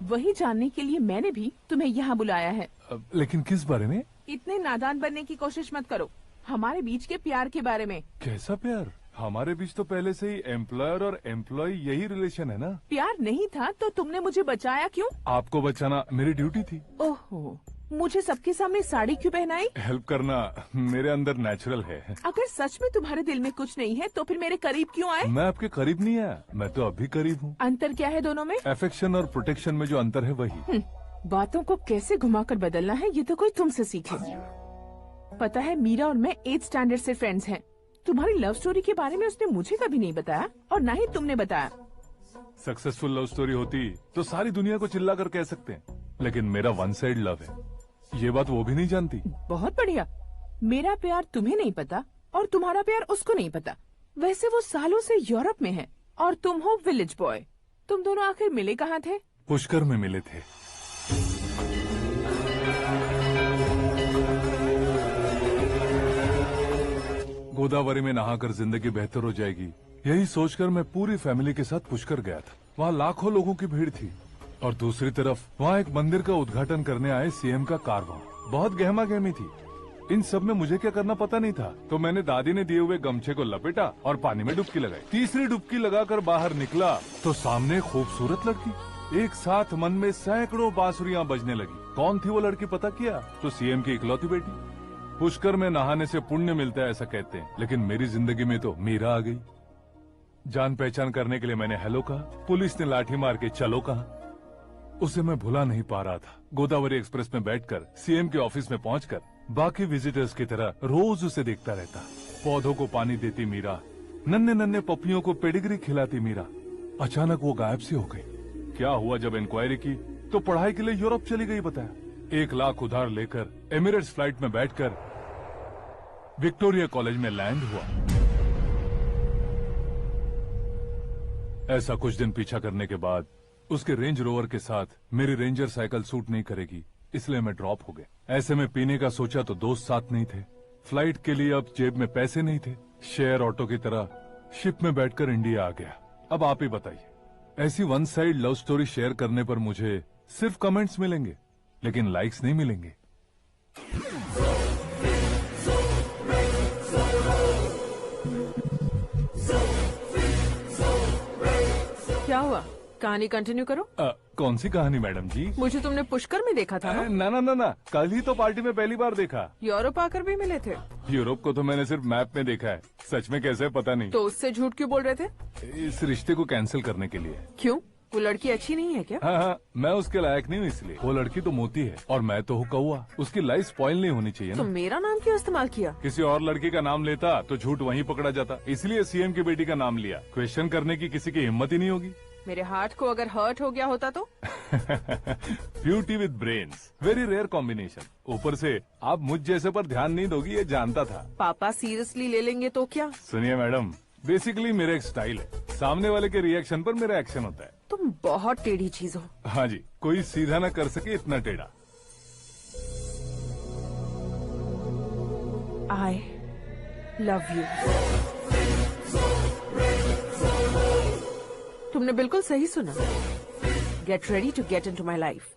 वही जानने के लिए मैंने भी तुम्हें यहाँ बुलाया है। लेकिन किस बारे में? इतने नादान बनने की कोशिश मत करो। हमारे बीच के प्यार के बारे में। कैसा प्यार? हमारे बीच तो पहले से ही एम्प्लॉयर और एम्प्लॉय यही रिलेशन है ना। प्यार नहीं था तो तुमने मुझे बचाया क्यों? आपको बचाना मेरी ड्यूटी थी। ओहो, मुझे सबके सामने साड़ी क्यों पहनाई? हेल्प करना मेरे अंदर नेचुरल है। अगर सच में तुम्हारे दिल में कुछ नहीं है तो फिर मेरे करीब क्यों आए? मैं आपके करीब नहीं आया, मैं तो अभी करीब हूँ। अंतर क्या है दोनों में? अफेक्शन और प्रोटेक्शन में जो अंतर है वही। बातों को कैसे घुमाकर बदलना है ये तो कोई तुमसे सीखे। पता है मीरा और मैं 8th स्टैंडर्ड से फ्रेंड्स हैं। तुम्हारी लव स्टोरी के बारे में उसने मुझे कभी नहीं बताया और न ही तुमने बताया। सक्सेसफुल लव स्टोरी होती तो सारी दुनिया को चिल्ला कर कह सकते हैं, लेकिन मेरा वन साइड लव है, ये बात वो भी नहीं जानती। बहुत बढ़िया। मेरा प्यार तुम्हें नहीं पता और तुम्हारा प्यार उसको नहीं पता। वैसे वो सालों से यूरोप में है और तुम हो विलेज बॉय। तुम दोनों आखिर मिले कहाँ थे? पुष्कर में मिले थे। गोदावरी में नहाकर जिंदगी बेहतर हो जाएगी, यही सोचकर मैं पूरी फैमिली के साथ पुष्कर गया था। वहाँ लाखों लोगों की भीड़ थी और दूसरी तरफ वहाँ एक मंदिर का उद्घाटन करने आए सीएम का कारवां। बहुत गहमा गहमी थी। इन सब में मुझे क्या करना पता नहीं था, तो मैंने दादी ने दिए हुए गमछे को लपेटा और पानी में डुबकी लगाई। तीसरी डुबकी लगाकर बाहर निकला तो सामने एक खूबसूरत लड़की। एक साथ मन में सैकड़ों बांसुरियां बजने लगी। कौन थी वो लड़की पता किया? तो सीएम की इकलौती बेटी। पुष्कर में नहाने से पुण्य मिलता है ऐसा कहते हैं, लेकिन मेरी जिंदगी में तो मीरा आ गई। जान पहचान करने के लिए मैंने हेलो कहा, पुलिस ने लाठी मार के चलो कहा। उसे मैं भुला नहीं पा रहा था। गोदावरी एक्सप्रेस में बैठकर सीएम के ऑफिस में पहुंचकर बाकी विजिटर्स की तरह रोज उसे देखता रहता। पौधों को पानी देती मीरा, नन्हे नन्हे पपियों को पेडिग्री खिलाती मीरा। अचानक वो गायब सी हो गई। क्या हुआ? जब इंक्वायरी की तो पढ़ाई के लिए यूरोप चली गई बताया। 1 लाख उधार लेकर एमिरेट्स फ्लाइट में बैठकर विक्टोरिया कॉलेज में लैंड हुआ। ऐसा कुछ दिन पीछा करने के बाद उसके रेंज रोवर के साथ मेरी रेंजर साइकिल सूट नहीं करेगी, इसलिए मैं ड्रॉप हो गया। ऐसे में पीने का सोचा तो दोस्त साथ नहीं थे। फ्लाइट के लिए अब जेब में पैसे नहीं थे। शेयर ऑटो की तरह शिप में बैठकर इंडिया आ गया। अब आप ही बताइए, ऐसी one side love story share करने पर मुझे सिर्फ कमेंट्स मिलेंगे, लेकिन लाइक्स नहीं मिलेंगे। क्या हुआ? कहानी कंटिन्यू करो। कौन सी कहानी मैडम जी? मुझे तुमने पुष्कर में देखा था ना? ना, कल ही तो पार्टी में पहली बार देखा। यूरोप आकर भी मिले थे? यूरोप को तो मैंने सिर्फ मैप में देखा है, सच में कैसे पता नहीं। तो उससे झूठ क्यों बोल रहे थे? इस रिश्ते को कैंसिल करने के लिए। क्यों? वो लड़की अच्छी नहीं है क्या? हाँ, मैं उसके लायक नहीं हूँ इसलिए। वो लड़की तो मोती है और मैं तो हूँ कौआ। उसकी लाइफ स्पॉइल नहीं होनी चाहिए ना। तो मेरा नाम क्यों इस्तेमाल किया? किसी और लड़की का नाम लेता तो झूठ वहीं पकड़ा जाता, इसलिए सीएम की बेटी का नाम लिया। क्वेश्चन करने की किसी की हिम्मत ही नहीं होगी। मेरे हार्ट को अगर हर्ट हो गया होता तो? Beauty with brains, very rare combination. ऊपर से आप मुझ जैसे पर ध्यान नहीं दोगी ये जानता था। पापा सीरियसली ले लेंगे तो क्या? सुनिए मैडम, बेसिकली मेरा एक स्टाइल है, सामने वाले के रिएक्शन पर मेरा एक्शन होता है। तुम बहुत टेढ़ी चीज हो। हाँ जी, कोई सीधा न कर सके इतना टेढ़ा। I love you। तुमने बिल्कुल सही सुना। Get ready to get into my life।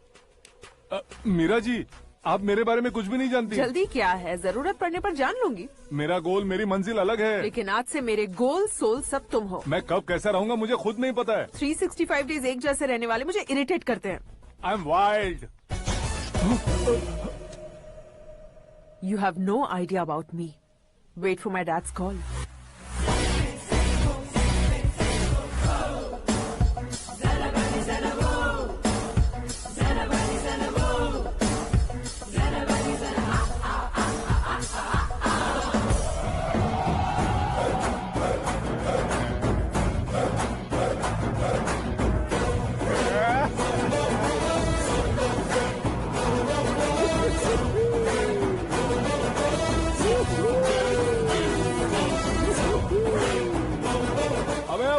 Meera ji, आप मेरे बारे में कुछ भी नहीं जानती। जल्दी क्या है, जरूरत पड़ने पर जान लूंगी। मेरा गोल, मेरी मंजिल अलग है। लेकिन आज से मेरे गोल सोल सब तुम हो। मैं कब कैसा रहूंगा मुझे खुद नहीं पता है। 365 डेज एक जैसे रहने वाले मुझे इरिटेट करते हैं। I am wild. You have no idea about me। Wait for my dad's call।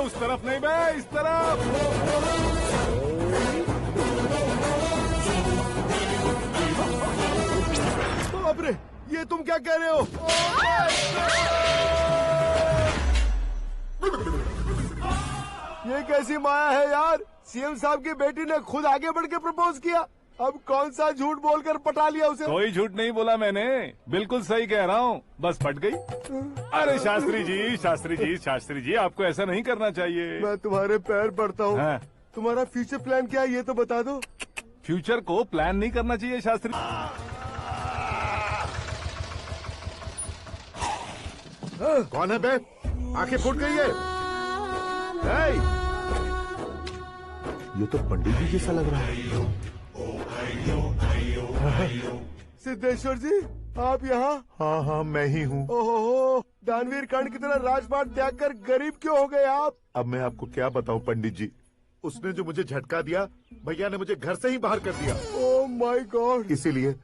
उस तरफ नहीं बे, इस तरफ। बाप रे, ये तुम क्या कह रहे हो? ये कैसी माया है यार? सीएम साहब की बेटी ने खुद आगे बढ़ के प्रपोज किया। अब कौन सा झूठ बोलकर पटा लिया उसे? कोई झूठ नहीं बोला मैंने, बिल्कुल सही कह रहा हूँ, बस पट गई। अरे शास्त्री जी आपको ऐसा नहीं करना चाहिए। मैं तुम्हारे पैर पड़ता हूँ। हाँ। तुम्हारा फ्यूचर प्लान क्या है ये तो बता दो। फ्यूचर को प्लान नहीं करना चाहिए शास्त्री। कौन है बे? आंखें फूट गई है। हे! ये तो पंडित जी जैसा लग रहा है। सिद्धेश्वर जी आप यहाँ? हाँ मैं ही हूँ। ओहो, दानवीर कर्ण की तरह राजपाट त्याग कर गरीब क्यों हो गए आप? अब मैं आपको क्या बताऊँ पंडित जी, उसने जो मुझे झटका दिया, भैया ने मुझे घर से ही बाहर कर दिया। Oh my God. इसीलिए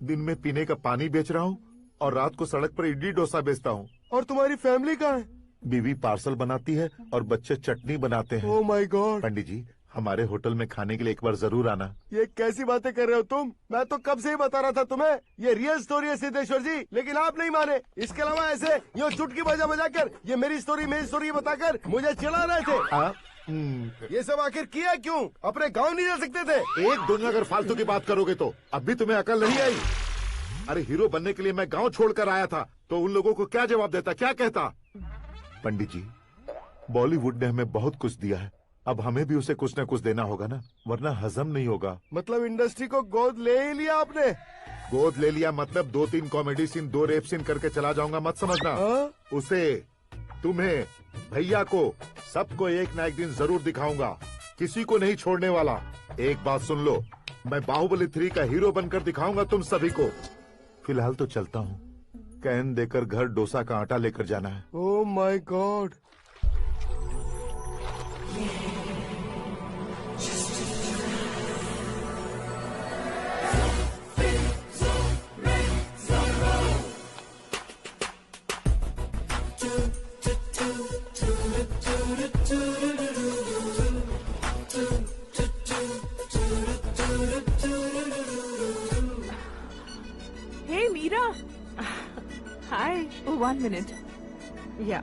दिन में पीने का पानी बेच रहा हूँ और रात को सड़क पर इडली डोसा बेचता हूँ। और तुम्हारी फैमिली कहाँ है? बीवी पार्सल बनाती है और बच्चे चटनी बनाते हैं। Oh my God. पंडित जी हमारे होटल में खाने के लिए एक बार जरूर आना। ये कैसी बातें कर रहे हो तुम? मैं तो कब से ही बता रहा था तुम्हें, ये रियल स्टोरी है सिद्धेश्वर जी, लेकिन आप नहीं माने। इसके अलावा ऐसे यूँ चुटकी बजा कर ये मेरी स्टोरी बताकर मुझे चिढ़ा रहे थे। ये सब आखिर किया क्यों? अपने गाँव नहीं जा सकते थे? एक दिन अगर फालतू की बात करोगे तो अब भी तुम्हें अकल नहीं आई? अरे हीरो बनने के लिए मैं गांव छोड़कर आया था, तो उन लोगों को क्या जवाब देता, क्या कहता? पंडित जी बॉलीवुड ने हमें बहुत कुछ दिया है, अब हमें भी उसे कुछ न कुछ देना होगा ना, वरना हजम नहीं होगा। मतलब इंडस्ट्री को गोद ले ही लिया आपने? गोद ले लिया मतलब 2-3 कॉमेडी सीन 2 रेप सीन करके चला जाऊंगा मत समझना। उसे, तुम्हें, भैया को, सबको एक ना एक दिन जरूर दिखाऊंगा, किसी को नहीं छोड़ने वाला। एक बात सुन लो, मैं बाहुबली 3 का हीरो बनकर दिखाऊंगा तुम सभी को। फिलहाल तो चलता हूँ, कैन देकर घर डोसा का आटा लेकर जाना है। Oh my God. Hey Meera. Hi. Oh, 1 minute. Yeah.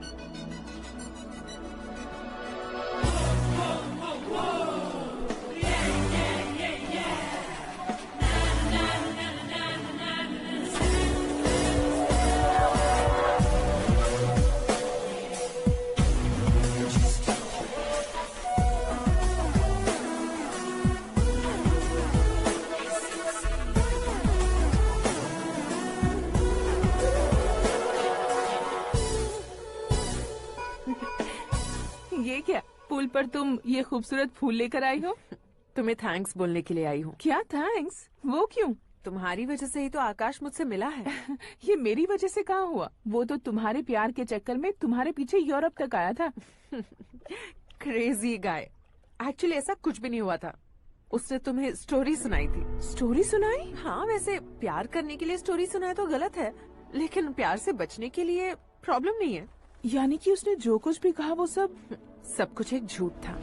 ये क्या, पुल पर तुम ये खूबसूरत फूल लेकर आई हो? तुम्हें थैंक्स बोलने के लिए आई हूँ। क्या थैंक्स? वो क्यों? तुम्हारी वजह से ही तो आकाश मुझसे मिला है। ये मेरी वजह से कहाँ हुआ? वो तो तुम्हारे प्यार के चक्कर में तुम्हारे पीछे यूरोप तक आया था। Crazy guy. एक्चुअली ऐसा कुछ भी नहीं हुआ था, उसने तुम्हें स्टोरी सुनाई थी। स्टोरी सुनाई? हाँ, वैसे प्यार करने के लिए स्टोरी सुनाए तो गलत है, लेकिन प्यार से बचने के लिए प्रॉब्लम नहीं है। यानी कि उसने जो कुछ भी कहा वो सब कुछ एक झूठ था।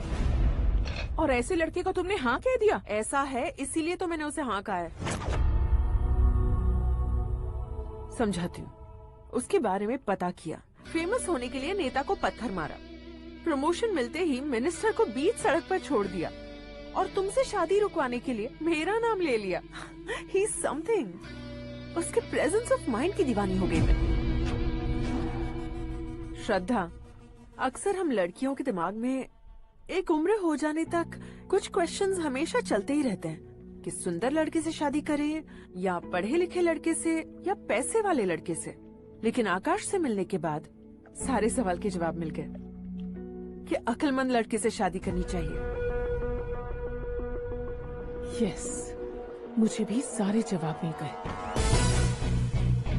और ऐसे लड़के को तुमने हाँ कह दिया? ऐसा है, इसीलिए तो मैंने उसे हाँ कहा है। समझाती हूँ। उसके बारे में पता किया, फेमस होने के लिए नेता को पत्थर मारा, प्रमोशन मिलते ही मिनिस्टर को बीच सड़क पर छोड़ दिया और तुमसे शादी रुकवाने के लिए मेरा नाम ले लिया। ही समथिंग। उसके प्रेजेंस ऑफ माइंड की दीवानी हो गई मैं। श्रद्धा, अक्सर हम लड़कियों के दिमाग में एक उम्र हो जाने तक कुछ क्वेश्चंस हमेशा चलते ही रहते हैं कि सुंदर लड़के से शादी करें या पढ़े लिखे लड़के से या पैसे वाले लड़के से। लेकिन आकाश से मिलने के बाद सारे सवाल के जवाब मिल गए कि अक्लमंद लड़के से शादी करनी चाहिए। यस, मुझे भी सारे जवाब मिल गए।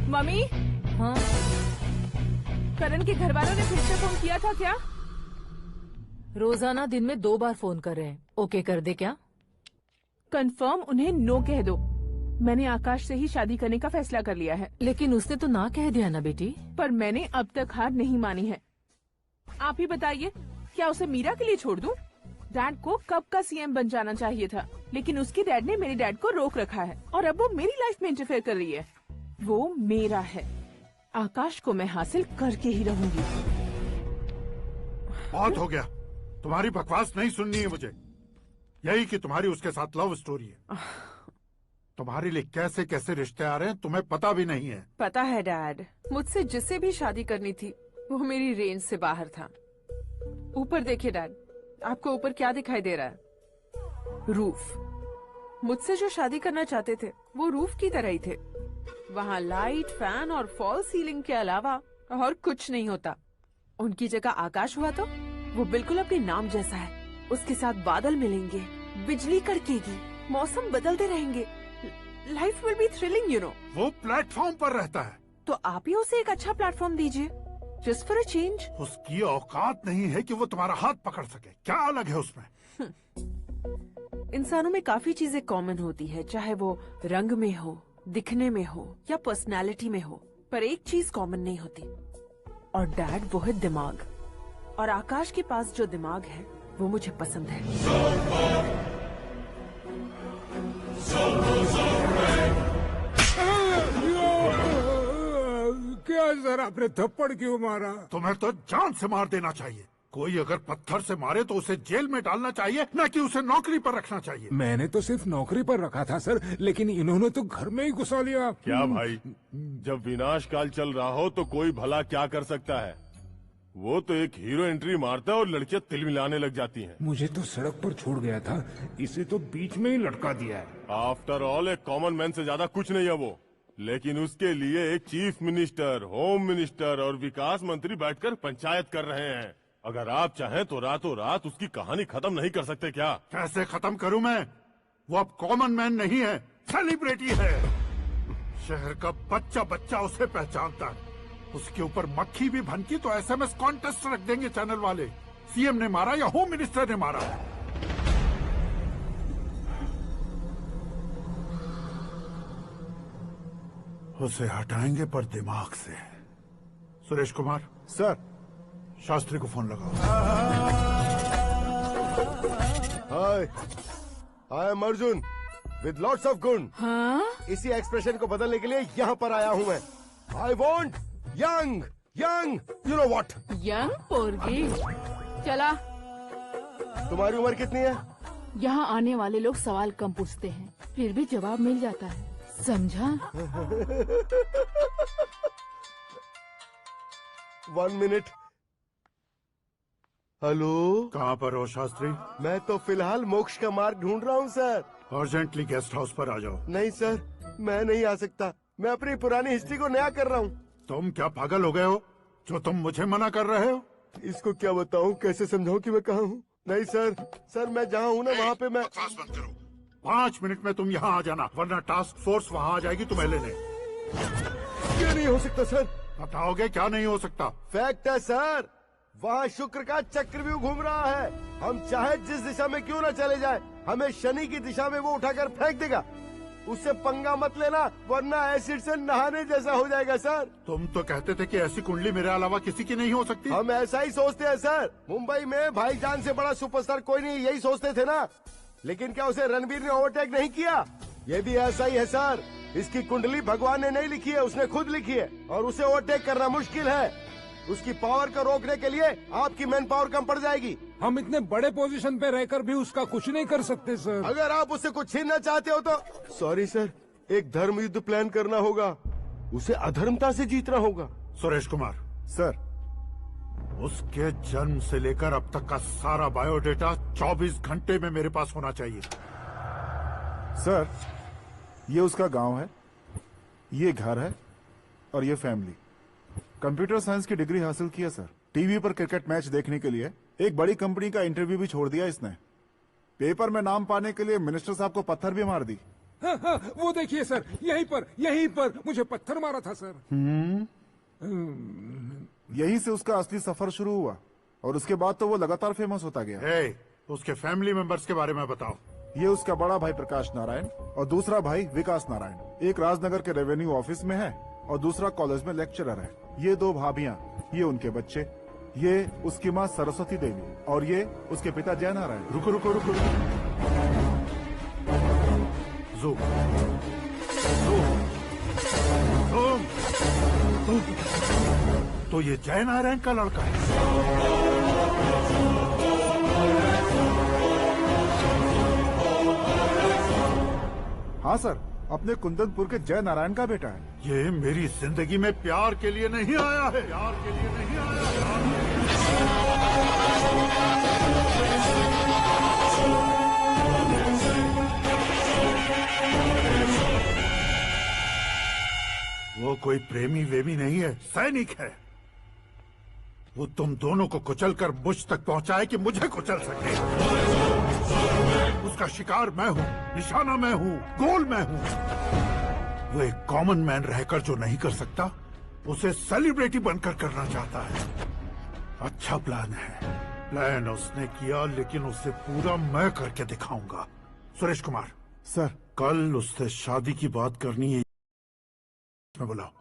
मम्मी। हाँ? करण के घर वालों ने फिर से फोन किया था क्या? रोजाना दिन में 2 बार फोन कर रहे हैं। ओके कर दे क्या? कंफर्म उन्हें नो कह दो। मैंने आकाश से ही शादी करने का फैसला कर लिया है। लेकिन उसने तो ना कह दिया ना बेटी। पर मैंने अब तक हार नहीं मानी है। आप ही बताइए, क्या उसे मीरा के लिए छोड़ दूं? डैड को कब का सीएम बन जाना चाहिए था, लेकिन उसके डैड ने मेरे डैड को रोक रखा है और अब वो मेरी लाइफ में इंटरफेयर कर रही है। वो मेरा है, आकाश को मैं हासिल करके ही रहूंगी। बहुत हो गया, तुम्हारी बकवास नहीं सुननी है मुझे। यही कि तुम्हारी उसके साथ लव स्टोरी है। तुम्हारे लिए कैसे कैसे रिश्ते आ रहे हैं तुम्हें पता भी नहीं है। पता है डैड, मुझसे जिससे भी शादी करनी थी वो मेरी रेंज से बाहर था। ऊपर देखिए डैड, आपको ऊपर क्या दिखाई दे रहा है? रूफ। मुझसे जो शादी करना चाहते थे वो रूफ की तरह ही थे। वहाँ लाइट, फैन और फॉल सीलिंग के अलावा और कुछ नहीं होता। उनकी जगह आकाश हुआ तो वो बिल्कुल अपने नाम जैसा है। उसके साथ बादल मिलेंगे, बिजली कड़केगी, मौसम बदलते रहेंगे। Life will be thrilling, you know. वो प्लेटफॉर्म पर रहता है तो आप ही उसे एक अच्छा प्लेटफॉर्म दीजिए, जस्ट फॉर अ चेंज। उसकी औकात नहीं है कि वो तुम्हारा हाथ पकड़ सके। क्या अलग है उसमें? इंसानों में काफी चीजें कॉमन होती है, चाहे वो रंग में हो, दिखने में हो या पर्सनालिटी में हो, पर एक चीज कॉमन नहीं होती, और डैड वो है दिमाग। और आकाश के पास जो दिमाग है वो मुझे पसंद है। क्या सर, आपने थप्पड़ क्यों मारा? तुम्हें तो जान से मार देना चाहिए। कोई अगर पत्थर से मारे तो उसे जेल में डालना चाहिए, न कि उसे नौकरी पर रखना चाहिए। मैंने तो सिर्फ नौकरी पर रखा था सर, लेकिन इन्होंने तो घर में ही घुसा लिया। क्या भाई, जब विनाश काल चल रहा हो तो कोई भला क्या कर सकता है? वो तो एक हीरो एंट्री मारता है और लड़कियां तिल मिलाने लग जाती हैं। मुझे तो सड़क पर छोड़ गया था, इसे तो बीच में ही लटका दिया है। आफ्टर ऑल एक कॉमन मैन से ज्यादा कुछ नहीं है वो, लेकिन उसके लिए एक चीफ मिनिस्टर, होम मिनिस्टर और विकास मंत्री बैठकर पंचायत कर रहे हैं। अगर आप चाहें तो रातों रात उसकी कहानी खत्म नहीं कर सकते क्या? कैसे खत्म करूं मैं? वो अब कॉमन मैन नहीं है, सेलिब्रिटी है। शहर का बच्चा बच्चा उसे पहचानता है। उसके ऊपर मक्खी भी भनकी तो एसएमएस कॉन्टेस्ट रख देंगे चैनल वाले। सीएम ने मारा या होम मिनिस्टर ने मारा। उसे हटाएंगे पर दिमाग से। सुरेश कुमार सर, शास्त्री को फोन लगाओ। Hi, I am Arjun with lots of गुण। हाँ? इसी एक्सप्रेशन को बदलने के लिए यहाँ पर आया हूँ मैं। I want young young, you know what. Young पोरगी, चला। तुम्हारी उम्र कितनी है? यहाँ आने वाले लोग सवाल कम पूछते हैं, फिर भी जवाब मिल जाता है, समझा? 1 मिनट। हेलो, कहाँ पर हो शास्त्री? मैं तो फिलहाल मोक्ष का मार्ग ढूंढ रहा हूँ सर। अर्जेंटली गेस्ट हाउस पर आ जाओ। नहीं सर, मैं नहीं आ सकता। मैं अपनी पुरानी हिस्ट्री को नया कर रहा हूँ। तुम क्या पागल हो गए हो जो तुम मुझे मना कर रहे हो? इसको क्या बताऊँ, कैसे समझाऊँ कि मैं कहाँ हूँ? नहीं सर, सर मैं जहाँ हूँ ना वहाँ पे मैं। बकवास बंद करो। 5 मिनट में तुम यहाँ आ जाना, वरना टास्क फोर्स वहाँ आ जाएगी तुम्हें लेने। क्यों नहीं हो सकता सर? बताओगे क्या नहीं हो सकता? फैक्ट है सर, वहाँ शुक्र का चक्रव्यूह घूम रहा है। हम चाहे जिस दिशा में क्यों न चले जाए, हमें शनि की दिशा में वो उठाकर फेंक देगा। उससे पंगा मत लेना, वरना एसिड से नहाने जैसा हो जाएगा सर। तुम तो कहते थे कि ऐसी कुंडली मेरे अलावा किसी की नहीं हो सकती। हम ऐसा ही सोचते हैं सर। मुंबई में भाईजान से बड़ा सुपरस्टार कोई नहीं, यही सोचते थे ना। लेकिन क्या उसे रणबीर ने ओवरटेक नहीं किया? ये भी ऐसा ही है सर। इसकी कुंडली भगवान ने नहीं लिखी है, उसने खुद लिखी है, और उसे ओवरटेक करना मुश्किल है। उसकी पावर को रोकने के लिए आपकी मैन पावर कम पड़ जाएगी। हम इतने बड़े पोजीशन पे रहकर भी उसका कुछ नहीं कर सकते सर। अगर आप उससे कुछ छीनना चाहते हो तो सॉरी सर, एक धर्म युद्ध प्लान करना होगा। उसे अधर्मता से जीतना होगा। सुरेश कुमार सर, उसके जन्म से लेकर अब तक का सारा बायोडेटा 24 घंटे में मेरे पास होना चाहिए। सर, ये उसका गांव है, ये घर है और ये फैमिली। कंप्यूटर साइंस की डिग्री हासिल किया सर। टीवी पर क्रिकेट मैच देखने के लिए एक बड़ी कंपनी का इंटरव्यू भी छोड़ दिया इसने। पेपर में नाम पाने के लिए मिनिस्टर साहब को पत्थर भी मार दी। हाँ, हाँ, वो देखिए सर, यहीं पर मुझे पत्थर मारा था सर। यहीं से उसका असली सफर शुरू हुआ और उसके बाद तो वो लगातार फेमस होता गया। उसके फैमिली मेंबर्स के बारे में बताओ। ये उसका बड़ा भाई प्रकाश नारायण और दूसरा भाई विकास नारायण। एक राजनगर के रेवेन्यू ऑफिस में है और दूसरा कॉलेज में लेक्चरर है। ये 2 भाभियां, ये उनके बच्चे, ये उसकी माँ सरस्वती देवी और ये उसके पिता जय नारायण। रुको रुको रुको, तो ये जय नारायण का लड़का है। हाँ सर, अपने कुंदनपुर के जय नारायण का बेटा है। ये मेरी जिंदगी में प्यार के लिए नहीं आया है, प्यार के लिए नहीं आया वो कोई प्रेमी वेमी नहीं है, सैनिक है। वो तुम दोनों को कुचलकर मुझ तक पहुंचा है कि मुझे कुचल सके। उसका शिकार मैं हूं, निशाना मैं हूं, गोल मैं हूं। वो एक कॉमन मैन रहकर जो नहीं कर सकता, उसे सेलिब्रिटी बनकर करना चाहता है। अच्छा प्लान है, प्लान उसने किया, लेकिन उसे पूरा मैं करके दिखाऊंगा। सुरेश कुमार सर, कल उससे शादी की बात करनी है, मैं बुलाओ।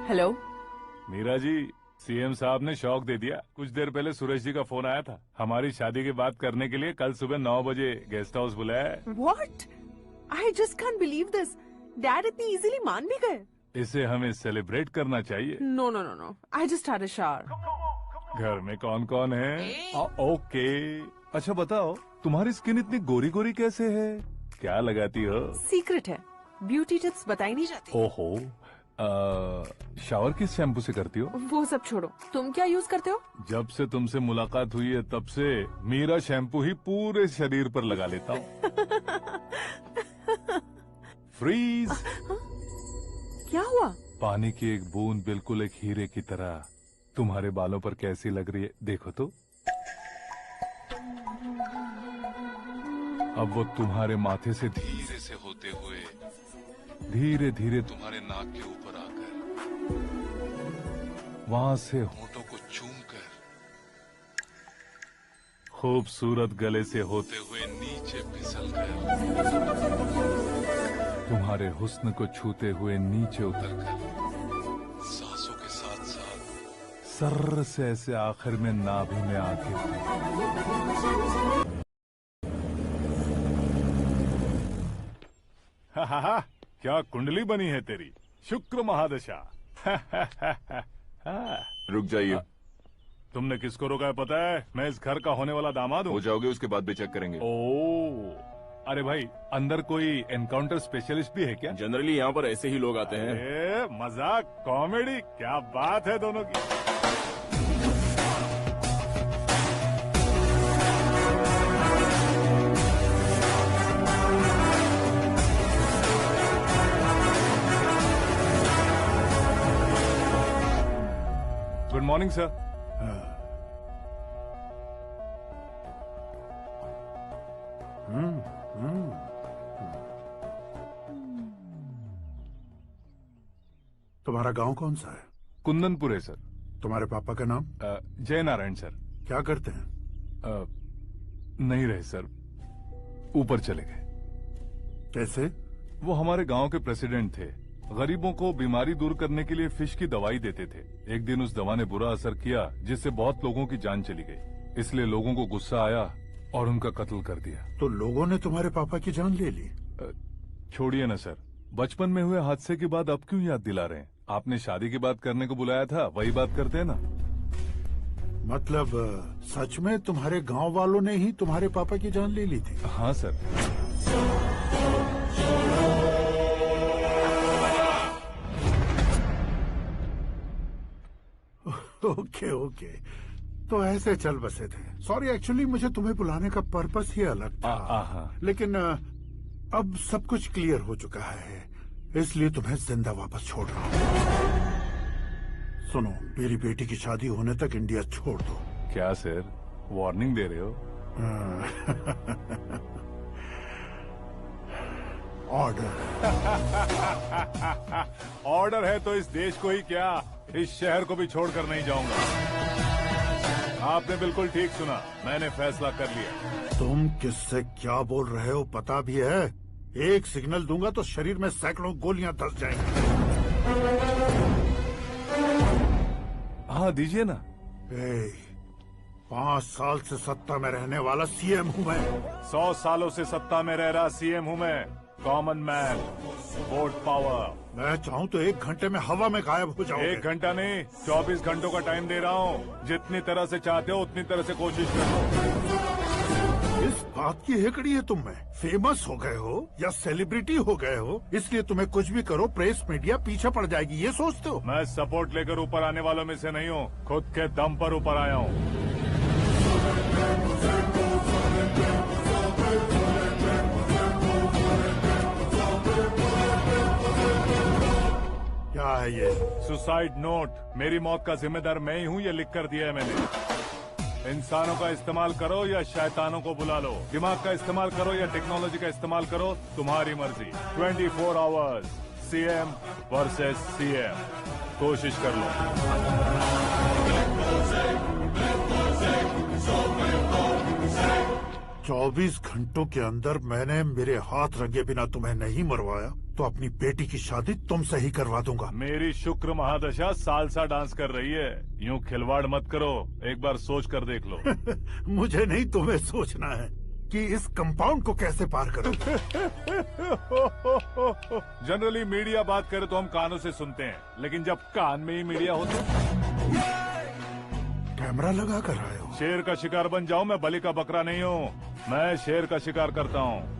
हेलो मीरा जी, सीएम साहब ने शौक दे दिया। कुछ देर पहले सुरेश जी का फोन आया था, हमारी शादी की बात करने के लिए कल सुबह 9 बजे गेस्ट हाउस बुलाया है। What? I just can't believe this. Dad इतनी इजीली मान भी गए। इसे हमें सेलिब्रेट करना चाहिए। No no no no, I just had a shower. घर में कौन कौन है? ओके, अच्छा बताओ, तुम्हारी स्किन इतनी गोरी गोरी कैसे है? क्या लगाती हो? सीक्रेट है, ब्यूटी टिप्स बताई नहीं जाती। ओहो, शावर किस शैम्पू से करती हो? वो सब छोड़ो, तुम क्या यूज करते हो? जब से तुमसे मुलाकात हुई है तब से मीरा शैम्पू ही पूरे शरीर पर लगा लेता हूँ। फ्रीज। क्या हुआ? पानी की एक बूंद बिल्कुल एक हीरे की तरह तुम्हारे बालों पर कैसी लग रही है, देखो तो। अब वो तुम्हारे माथे से धीरे से होते हुए धीरे धीरे तुम्हारे नाक के ऊपर आकर वहां से होठों को चूमकर खूबसूरत गले से होते हुए नीचे फिसलकर तुम्हारे हुस्न को छूते हुए नीचे उतरकर सांसों के साथ साथ सर्र से ऐसे आखिर में नाभि में आके हा, क्या कुंडली बनी है तेरी, शुक्र महादशा। रुक जाइए। तुमने किसको रोका है पता है? मैं इस घर का होने वाला दामाद हूँ। हो जाओगे उसके बाद भी चेक करेंगे। ओ, अरे भाई, अंदर कोई एनकाउंटर स्पेशलिस्ट भी है क्या? जनरली यहाँ पर ऐसे ही लोग आते हैं। मजाक, कॉमेडी, क्या बात है दोनों की। Good morning sir. तुम्हारा गांव कौन सा है? कुंदनपुर है सर। तुम्हारे पापा का नाम? जय नारायण सर। क्या करते हैं? नहीं रहे सर, ऊपर चले गए। कैसे? वो हमारे गांव के प्रेसिडेंट थे। गरीबों को बीमारी दूर करने के लिए फिश की दवाई देते थे। एक दिन उस दवा ने बुरा असर किया, जिससे बहुत लोगों की जान चली गई। इसलिए लोगों को गुस्सा आया और उनका कत्ल कर दिया। तो लोगों ने तुम्हारे पापा की जान ले ली? छोड़िए ना सर, बचपन में हुए हादसे की बात अब क्यों याद दिला रहे हैं? आपने शादी की बात करने को बुलाया था, वही बात करते हैं ना। मतलब सच में तुम्हारे गांव वालों ने ही तुम्हारे पापा की जान ले ली थी? हाँ सर। ओके ओके, तो ऐसे चल बसे थे। सॉरी, एक्चुअली मुझे तुम्हें बुलाने का पर्पस ही अलग था। लेकिन अब सब कुछ क्लियर हो चुका है, इसलिए तुम्हें जिंदा वापस छोड़ रहा हूँ। सुनो, मेरी बेटी की शादी होने तक इंडिया छोड़ दो। क्या सर, वार्निंग दे रहे हो? ऑर्डर। ऑर्डर है तो इस देश को ही क्या, इस शहर को भी छोड़कर नहीं जाऊंगा। आपने बिल्कुल ठीक सुना, मैंने फैसला कर लिया। तुम किससे क्या बोल रहे हो पता भी है? एक सिग्नल दूंगा तो शरीर में सैकड़ों गोलियां धस जाएंगी। हाँ दीजिए ना। 5 साल से सत्ता में रहने वाला सीएम हूँ मैं। 100 सालों से सत्ता में रह रहा सीएम हूँ मैं। Common man, vote power. मैं चाहूँ तो 1 घंटे में हवा में गायब हो जाओ। 1 घंटा नहीं, 24 घंटों का टाइम दे रहा हूँ। जितनी तरह से चाहते हो उतनी तरह से कोशिश करो। इस बात की हेकड़ी है तुम में। फेमस हो गए हो या सेलिब्रिटी हो गए हो, इसलिए तुम्हें कुछ भी करो प्रेस मीडिया पीछे पड़ जाएगी, ये सोचते हो? मैं सपोर्ट लेकर ऊपर आने वालों में से नहीं हूँ, खुद के दम पर ऊपर आया हूँ। क्या है ये? Suicide note. मेरी मौत का जिम्मेदार मैं ही हूँ, ये लिख कर दिया है मैंने। इंसानों का इस्तेमाल करो या शैतानों को बुला लो, दिमाग का इस्तेमाल करो या टेक्नोलॉजी का इस्तेमाल करो, तुम्हारी मर्जी। 24 आवर्स, सीएम वर्सेस सीएम। कोशिश कर लो। 24 घंटों के अंदर मैंने मेरे हाथ रंगे बिना तुम्हें नहीं मरवाया तो अपनी बेटी की शादी तुमसे ही करवा दूंगा। मेरी शुक्र महादशा सालसा डांस कर रही है। यूं खिलवाड़ मत करो, एक बार सोच कर देख लो। मुझे नहीं, तुम्हें सोचना है कि इस कंपाउंड को कैसे पार करूं। जनरली मीडिया बात करे तो हम कानों से सुनते हैं, लेकिन जब कान में ही मीडिया हो तो कैमरा लगा कर आए हो। शेर का शिकार बन जाऊं, मैं बलि का बकरा नहीं हूँ। मैं शेर का शिकार करता हूँ।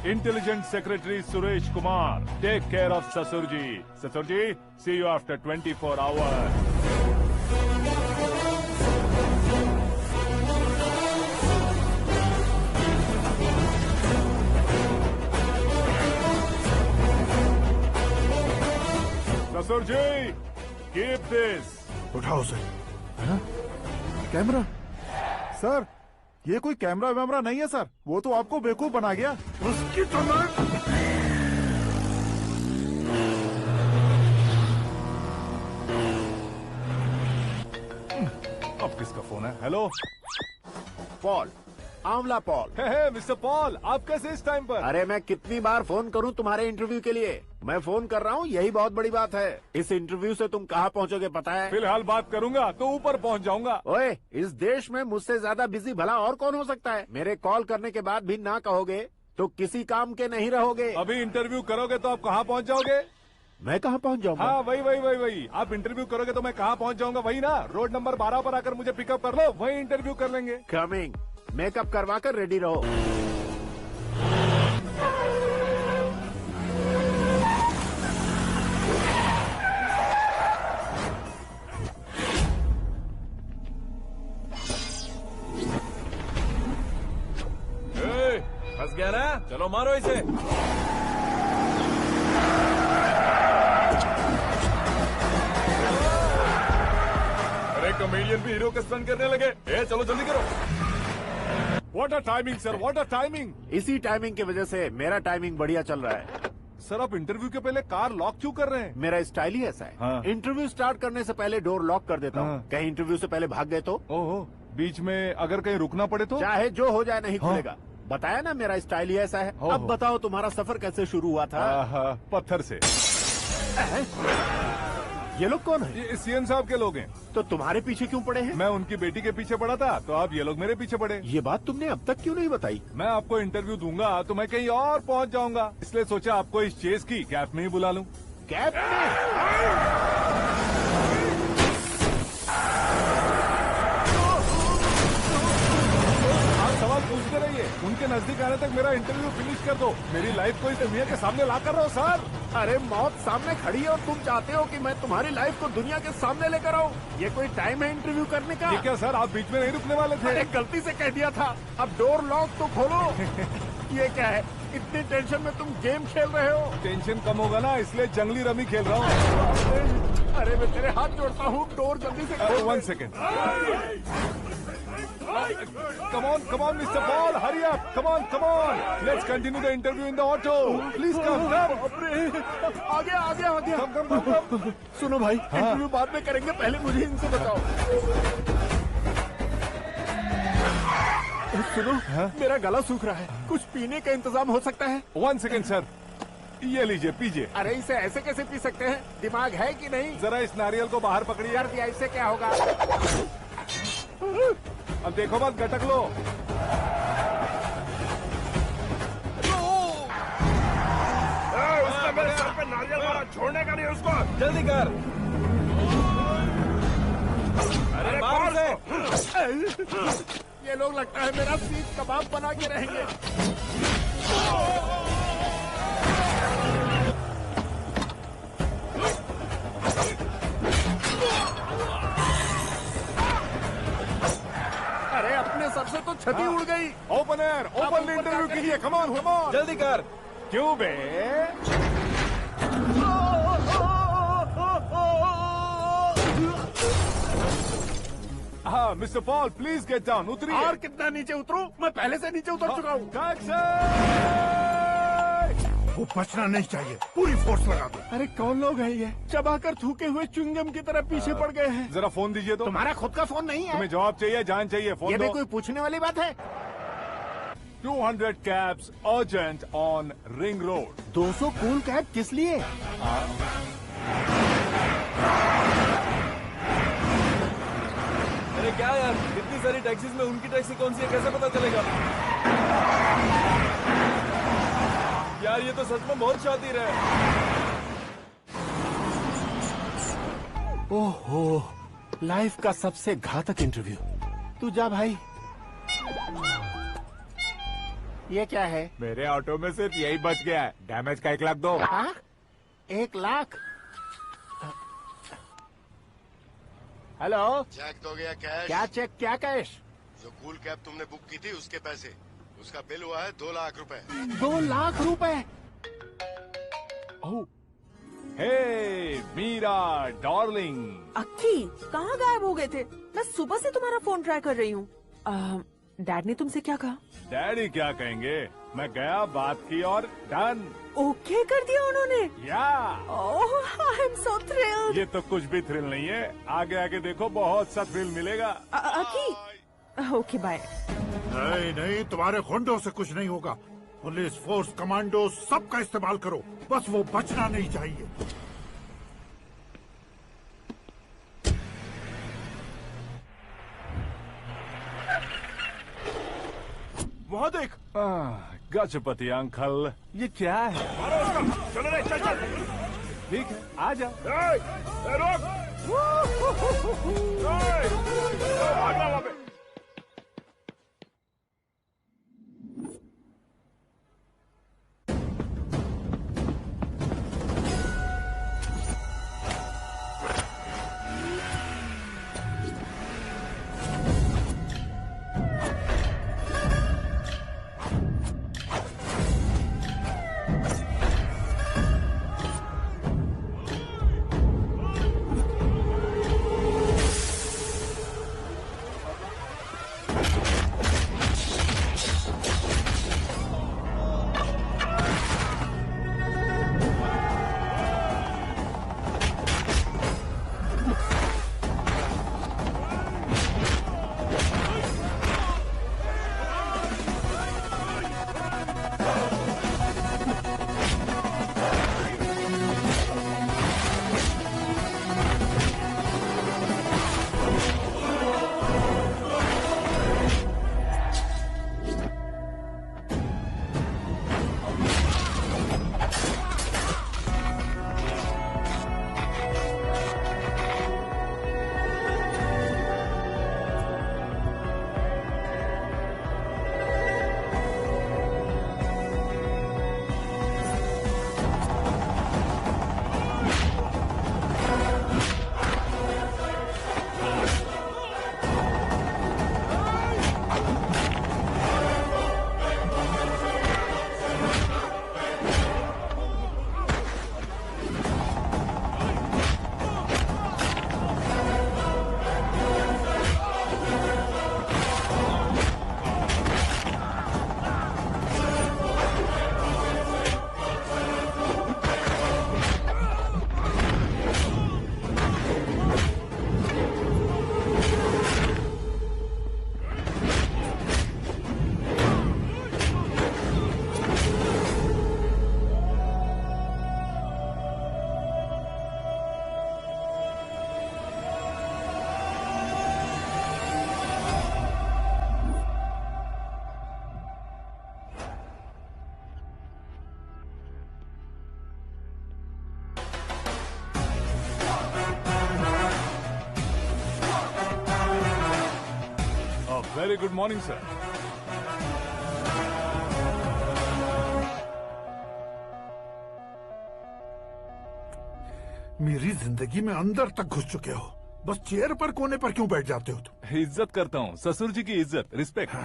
Intelligent secretary Suresh Kumar, take care of ससुर जी। ससुर जी, सी यू आफ्टर 24 आवर्स। ससुर जी, कीप दिस। उठाओ उसे। कैमरा? सर, ये कोई कैमरा वैमरा नहीं है सर, वो तो आपको बेवकूफ बना गया। उसकी तो अब किसका फोन है? हेलो पॉल, आंवला पॉल। हे मिस्टर पॉल, आप कैसे इस टाइम पर? अरे मैं कितनी बार फोन करूं तुम्हारे इंटरव्यू के लिए? मैं फोन कर रहा हूं, यही बहुत बड़ी बात है। इस इंटरव्यू से तुम कहां पहुंचोगे पता है? फिलहाल बात करूंगा तो ऊपर पहुंच जाऊंगा। ओए, इस देश में मुझसे ज्यादा बिजी भला और कौन हो सकता है? मेरे कॉल करने के बाद भी ना कहोगे तो किसी काम के नहीं रहोगे। अभी इंटरव्यू करोगे तो आप कहाँ पहुँच जाओगे? मैं कहाँ पहुँच जाऊंगा? हाँ, वही। आप इंटरव्यू करोगे तो मैं कहाँ पहुँच जाऊंगा? वही ना, रोड नंबर 12 पर आकर मुझे पिकअप कर लो, वही इंटरव्यू कर लेंगे। कमिंग। मेकअप करवा कर रेडी रहो। फंस गया ना? चलो मारो इसे। अरे कॉमेडियन भी हीरो का स्टंट करने लगे। चलो जल्दी करो। What a timing sir, what a timing. इसी टाइमिंग की वजह से मेरा टाइमिंग बढ़िया चल रहा है। सर, आप इंटरव्यू के पहले कार लॉक क्यों कर रहे हैं? मेरा स्टाइल ही ऐसा है। हाँ। इंटरव्यू स्टार्ट करने से पहले डोर लॉक कर देता हूँ। हाँ। कहीं इंटरव्यू से पहले भाग गए तो? ओहो, बीच में अगर कहीं रुकना पड़े तो? चाहे जो हो जाए नहीं हाँ। खुलेगा। बताया ना मेरा स्टाइल ही ऐसा है। हो। अब बताओ तुम्हारा सफर कैसे शुरू हुआ था? पत्थर से। ये लोग कौन है? ये सीएम साहब के लोग हैं। तो तुम्हारे पीछे क्यों पड़े हैं? मैं उनकी बेटी के पीछे पड़ा था, तो आप ये लोग मेरे पीछे पड़े। ये बात तुमने अब तक क्यों नहीं बताई? मैं आपको इंटरव्यू दूंगा तो मैं कहीं और पहुंच जाऊंगा, इसलिए सोचा आपको इस चेस की कैप में ही बुला लूं। कैप में? सवाल पूछते रहिए, उनके नजदीक आने तक मेरा इंटरव्यू फिनिश कर दो। मेरी लाइफ को इस दुनिया के सामने ला कर रहो सर। अरे मौत सामने खड़ी है और तुम चाहते हो कि मैं तुम्हारी लाइफ को दुनिया के सामने लेकर आऊं? ये कोई टाइम है इंटरव्यू करने का? ठीक है सर, आप बीच में नहीं रुकने वाले थे। अरे गलती से कह दिया था। अब डोर लॉक तो खोलो। ये क्या है? इतनी टेंशन में तुम गेम खेल रहे हो? टेंशन कम होगा ना, इसलिए जंगली रमी खेल रहा हूँ। अरे मैं तेरे हाथ जोड़ता हूँ, डोर जल्दी से खोल। 1 second. Come on, Mr. Paul, hurry up. Come on. Let's continue the interview in the auto. Please come. आ गया। Come. सुनो भाई, इंटरव्यू बाद में करेंगे, पहले मुझे इनसे बताओ। सुनो, मेरा गला सूख रहा है, कुछ पीने का इंतजाम हो सकता है? 1 सेकेंड सर, ये लीजिए पीजिए। अरे इसे ऐसे कैसे पी सकते हैं? दिमाग है कि नहीं? जरा इस नारियल को बाहर पकड़िए। कर दिया, इससे क्या होगा? अब देखो मत, गटक लो। मेरे सर पे नारियल मारा, छोड़ने का नहीं उसको। जल्दी कर। अरे मार उसे। ये लोग लगता है मेरा सीख कबाब बना के रहेंगे। अरे अपने सर से तो छती उड़ गई। ओपनर, ओपन इंटरव्यू कीजिए। Come on, come on. जल्दी कर। क्यों बे? हाँ mister Paul, please get down. उतरिए। और कितना नीचे उतरूं? मैं पहले से नीचे उतर चुका हूँ। वो बचना नहीं चाहिए, पूरी फोर्स लगा दो। अरे कौन लोग हैं ये? चबाकर थूके हुए च्युइंगम की तरह पीछे पड़ गए हैं। जरा फोन दीजिए तो। तुम्हारा खुद का फोन नहीं है? तुम्हें जवाब चाहिए, जान चाहिए, फोन ये दो। भी कोई पूछने वाली बात है? 200 cabs urgent on Ring Road. 200 cool cab किस लिए? अरे क्या यार, इतनी सारी टैक्सीज में उनकी टैक्सी कौन सी है, कैसे पता चलेगा? यार ये तो सच में बहुत शातिर है। ओहो, लाइफ का सबसे घातक इंटरव्यू। तू जा भाई। ये क्या है? मेरे ऑटो में सिर्फ यही बच गया है। डैमेज का 1 लाख दो। 1 लाख? हेलो, चेक तो गया कैश। क्या चेक, क्या कैश? जो कूल कैब तुमने बुक की थी उसके पैसे, उसका बिल हुआ है 2 लाख रुपए। 2 लाख रुपए? हे मीरा डार्लिंग। अक्की, कहाँ गायब हो गए थे? मैं सुबह से तुम्हारा फोन ट्राई कर रही हूँ। डैड ने तुमसे क्या कहा? डैडी क्या कहेंगे, मैं गया, बात की और डन। ओके कर दिया उन्होंने? या। ओह, आई एम सो थ्रिल्ड। ये तो कुछ भी थ्रिल नहीं है, आगे आगे देखो बहुत सा थ्रिल मिलेगा। अक्की, ओके बाय। नहीं नहीं, तुम्हारे गुंडों से कुछ नहीं होगा। पुलिस फोर्स, कमांडो, सबका इस्तेमाल करो, बस वो बचना नहीं चाहिए। वहाँ देख। गजपति अंकल, ये क्या है? चलो रे, चल चल। ठीक है, आ जा। रोक। भागना वहाँ पे। Very good morning sir. मेरी जिंदगी में अंदर तक घुस चुके हो, बस चेयर पर कोने पर क्यों बैठ जाते हो तुम? इज्जत करता हूँ, ससुर जी की इज्जत, रिस्पेक्ट।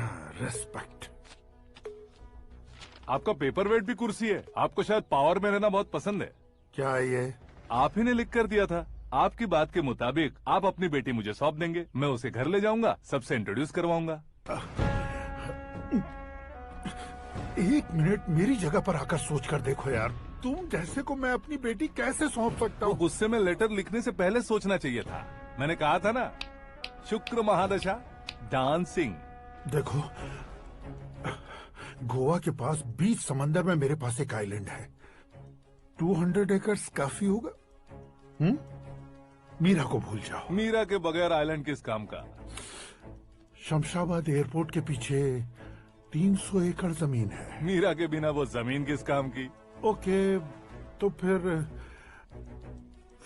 रिस्पेक्ट। आपका पेपर वेट भी कुर्सी है। आपको शायद पावर में रहना बहुत पसंद है। क्या ये? आप ही ने लिख कर दिया था। आपकी बात के मुताबिक आप अपनी बेटी मुझे सौंप देंगे, मैं उसे घर ले जाऊंगा, सबसे इंट्रोड्यूस करवाऊंगा। एक मिनट मेरी जगह पर आकर सोच कर देखो यार, तुम जैसे को मैं अपनी बेटी कैसे सौंप सकता हूँ? गुस्से में लेटर लिखने से पहले सोचना चाहिए था। मैंने कहा था ना, शुक्र महादशा डांसिंग। देखो, गोवा के पास बीच समंदर में मेरे पास एक आइलैंड है। 200 एकर्स काफी होगा। मीरा को भूल जाओ। मीरा के बगैर आइलैंड किस काम का? शमशाबाद एयरपोर्ट के पीछे 300 एकड़ जमीन है। मीरा के बिना वो जमीन किस काम की? ओके, तो फिर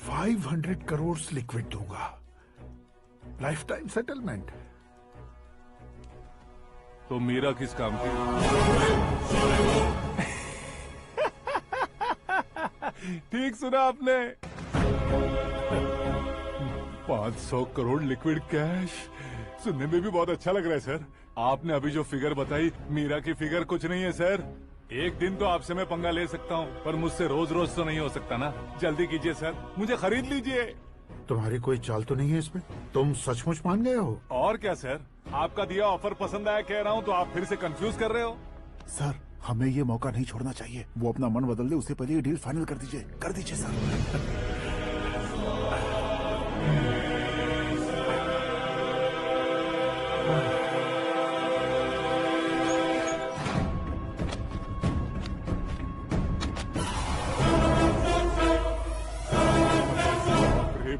500 करोड़ लिक्विड दूंगा, लाइफ टाइम सेटलमेंट। तो मीरा किस काम की? ठीक सुना आपने। 500 करोड़ लिक्विड कैश सुनने में भी बहुत अच्छा लग रहा है सर। आपने अभी जो फिगर बताई, मीरा की फिगर कुछ नहीं है सर। एक दिन तो आपसे मैं पंगा ले सकता हूँ, पर मुझसे रोज रोज तो नहीं हो सकता ना। जल्दी कीजिए सर, मुझे खरीद लीजिए। तुम्हारी कोई चाल तो नहीं है इसमें? तुम सचमुच मान गए हो? और क्या सर, आपका दिया ऑफर पसंद आया कह रहा हूँ, तो आप फिर से कंफ्यूज कर रहे हो। सर, हमें ये मौका नहीं छोड़ना चाहिए। वो अपना मन बदल दे, उससे पहले ये डील फाइनल कर दीजिए। कर दीजिए सर।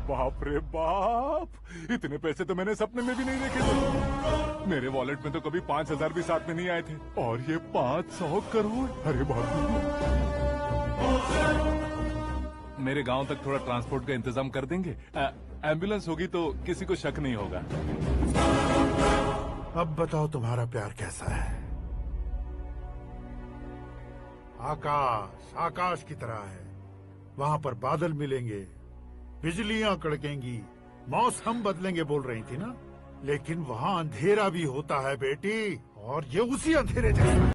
बाप रे बाप, इतने पैसे तो मैंने सपने में भी नहीं देखे थे। मेरे वॉलेट में तो कभी 5000 भी साथ में नहीं आए थे, और ये 500 करोड़। अरे बाप रे। मेरे गांव तक थोड़ा ट्रांसपोर्ट का इंतजाम कर देंगे? एम्बुलेंस होगी तो किसी को शक नहीं होगा। अब बताओ तुम्हारा प्यार कैसा है? आकाश आकाश की तरह है, वहाँ पर बादल मिलेंगे, बिजलियां कड़केंगी, मौसम बदलेंगे बोल रही थी ना। लेकिन वहाँ अंधेरा भी होता है बेटी, और ये उसी अंधेरे जैसा है।